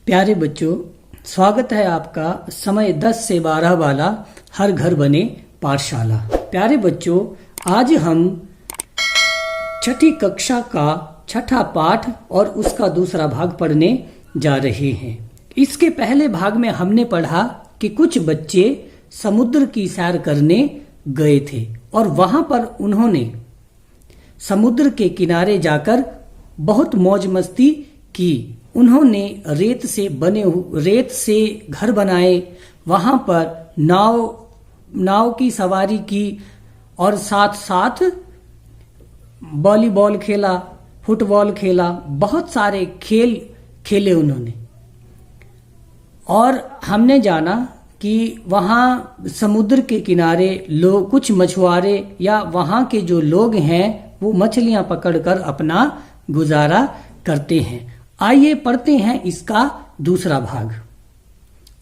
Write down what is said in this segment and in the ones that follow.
प्यारे बच्चों, स्वागत है आपका समय 10 से 12 वाला हर घर बने पाठशाला। प्यारे बच्चों, आज हम छठी कक्षा का छठा पाठ और उसका दूसरा भाग पढ़ने जा रहे हैं। इसके पहले भाग में हमने पढ़ा कि कुछ बच्चे समुद्र की सैर करने गए थे और वहां पर उन्होंने समुद्र के किनारे जाकर बहुत मौज मस्ती की। उन्होंने रेत से घर बनाए, वहां पर नाव की सवारी की और साथ साथ वॉलीबॉल खेला, फुटबॉल खेला, बहुत सारे खेल खेले उन्होंने। और हमने जाना कि वहाँ समुद्र के किनारे लोग, कुछ मछुआरे या वहाँ के जो लोग हैं वो मछलियां पकड़कर अपना गुजारा करते हैं। आइए पढ़ते हैं इसका दूसरा भाग।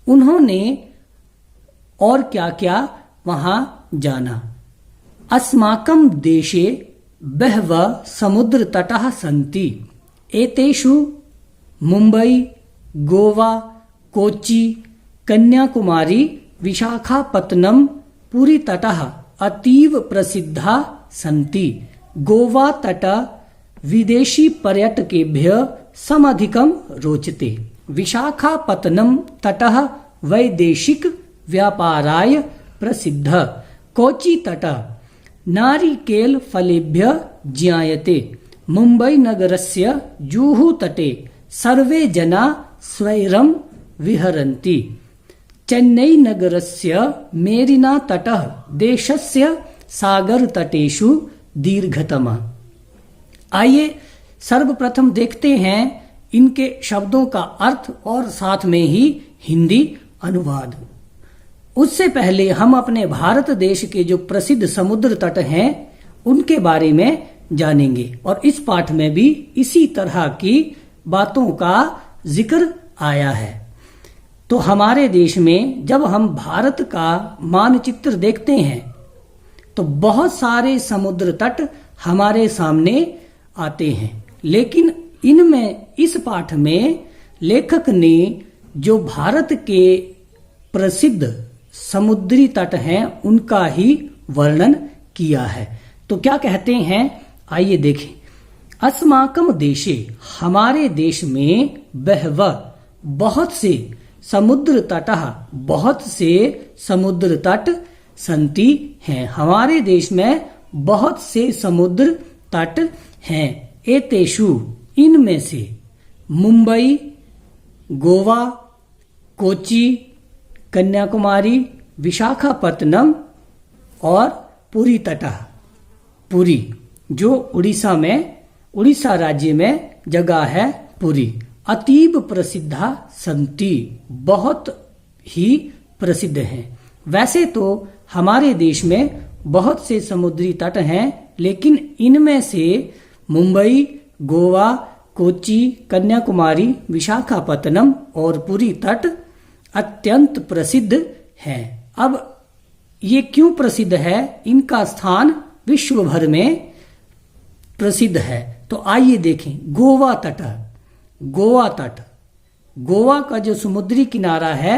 उन्होंने और क्या क्या वहां जाना। अस्माकं देशे बहवः समुद्र तटः सन्ति। एतेषु मुंबई, गोवा, कोच्चि, कन्याकुमारी, विशाखापत्तनम, पुरी तटः अतीव प्रसिद्धा सन्ति। गोवा तट विदेशी पर्यटकेभ्यः समधिकं रोचते। विशाखापत्तनम तटः वैदेशिक व्यापाराय प्रसिद्धः। कोच्चि तटः नारिकेल फलेभ्यः ज्ञायते। मुंबई नगरस्य जुहू तटे सर्वे जना स्वैरं विहरन्ति। चेन्नई नगरस्य मेरिना तटः देशस्य सागर तटेषु दीर्घतमः। आइए सर्वप्रथम देखते हैं इनके शब्दों का अर्थ और साथ में ही हिंदी अनुवाद। उससे पहले हम अपने भारत देश के जो प्रसिद्ध समुद्र तट हैं उनके बारे में जानेंगे और इस पाठ में भी इसी तरह की बातों का जिक्र आया है। तो हमारे देश में जब हम भारत का मानचित्र देखते हैं तो बहुत सारे समुद्र तट हमारे सामने आते हैं, लेकिन इनमें इस पाठ में लेखक ने जो भारत के प्रसिद्ध समुद्री तट हैं उनका ही वर्णन किया है। तो क्या कहते हैं, आइए देखें। अस्माकं देशे, हमारे देश में, बहवः बहुत से, समुद्र तटः बहुत से समुद्र तट, सन्ति हैं हमारे देश में बहुत से समुद्र तट हैं। एतेषु इनमें से, मुंबई, गोवा, कोच्चि, कन्याकुमारी, विशाखापत्तनम और पुरी तटः, पुरी जो उड़ीसा राज्य में जगह है, पुरी, अतीव प्रसिद्धा सन्ति, बहुत ही प्रसिद्ध हैं। वैसे तो हमारे देश में बहुत से समुद्री तट हैं, लेकिन इनमें से मुंबई, गोवा, कोच्चि, कन्याकुमारी, विशाखापत्तनम और पुरी तट अत्यंत प्रसिद्ध हैं। अब ये क्यों प्रसिद्ध है? इनका स्थान विश्व भर में प्रसिद्ध है। तो आइए देखें। गोवा तट, गोवा तट, गोवा का जो समुद्री किनारा है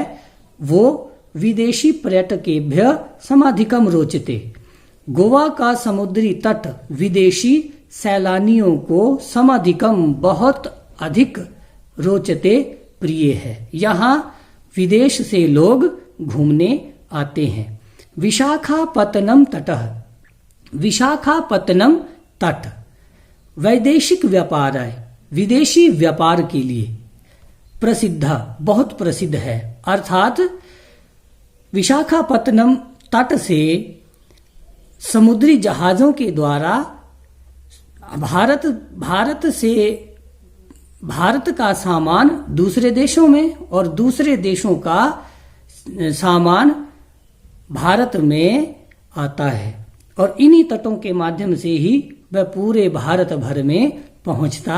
वो विदेशी पर्यटकेभ्यः समधिकं रोचते। गोवा का समुद्री तट विदेशी सैलानियों को समधिकं बहुत अधिक रोचते, प्रिय है। यहाँ विदेश से लोग घूमने आते हैं। विशाखापत्तनम तटः, विशाखापत्तनम तट वैदेशिक व्यापार है, विदेशी व्यापार के लिए प्रसिद्ध, बहुत प्रसिद्ध है। अर्थात विशाखापत्तनम तट से समुद्री जहाजों के द्वारा भारत का सामान दूसरे देशों में और दूसरे देशों का सामान भारत में आता है और इन्हीं तटों के माध्यम से ही वह पूरे भारत भर में पहुंचता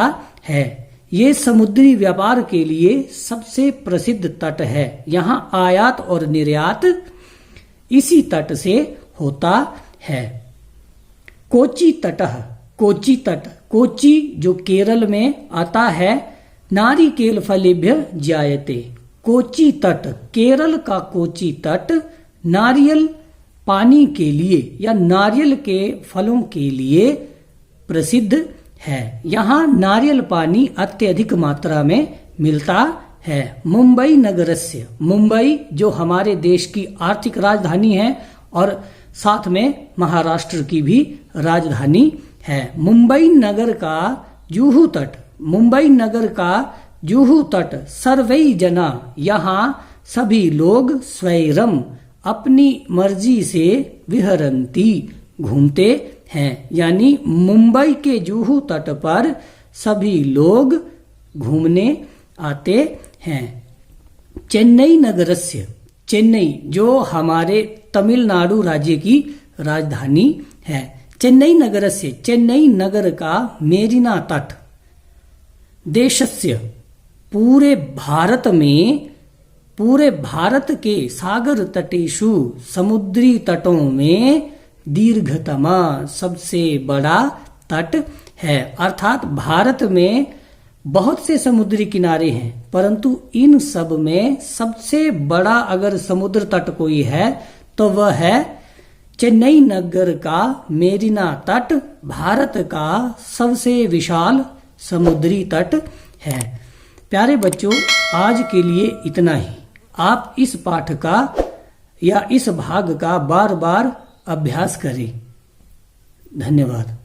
है। ये समुद्री व्यापार के लिए सबसे प्रसिद्ध तट है। यहाँ आयात और निर्यात इसी तट से होता है। कोच्चि तटः, कोच्चि तट, कोच्चि जो केरल में आता है, नारिकेल फलेभ्य जायते। कोची तट, केरल का कोची तट नारियल पानी के लिए या नारियल के फलों के लिए प्रसिद्ध है। यहाँ नारियल पानी अत्यधिक मात्रा में मिलता है। मुंबई नगरस्य, मुंबई जो हमारे देश की आर्थिक राजधानी है और साथ में महाराष्ट्र की भी राजधानी है। मुंबई नगर का जुहू तट, मुंबई नगर का जुहू तट सर्वै जना, यहाँ सभी लोग स्वैरम अपनी मर्जी से विहरंती घूमते हैं। यानी मुंबई के जुहू तट पर सभी लोग घूमने आते हैं। चेन्नई नगरस्य, चेन्नई जो हमारे तमिलनाडु राज्य की राजधानी है। चेन्नई नगरस्य, चेन्नई नगर का मेरिना तट देशस्य, पूरे भारत में, पूरे भारत के सागर तटेषु समुद्री तटों में दीर्घतमा सबसे बड़ा तट है। अर्थात भारत में बहुत से समुद्री किनारे हैं, परंतु इन सब में सबसे बड़ा अगर समुद्र तट कोई है तो वह है चेन्नई नगर का मेरिना तट। भारत का सबसे विशाल समुद्री तट है। प्यारे बच्चों, आज के लिए इतना ही। आप इस पाठ का या इस भाग का बार बार अभ्यास करें। धन्यवाद।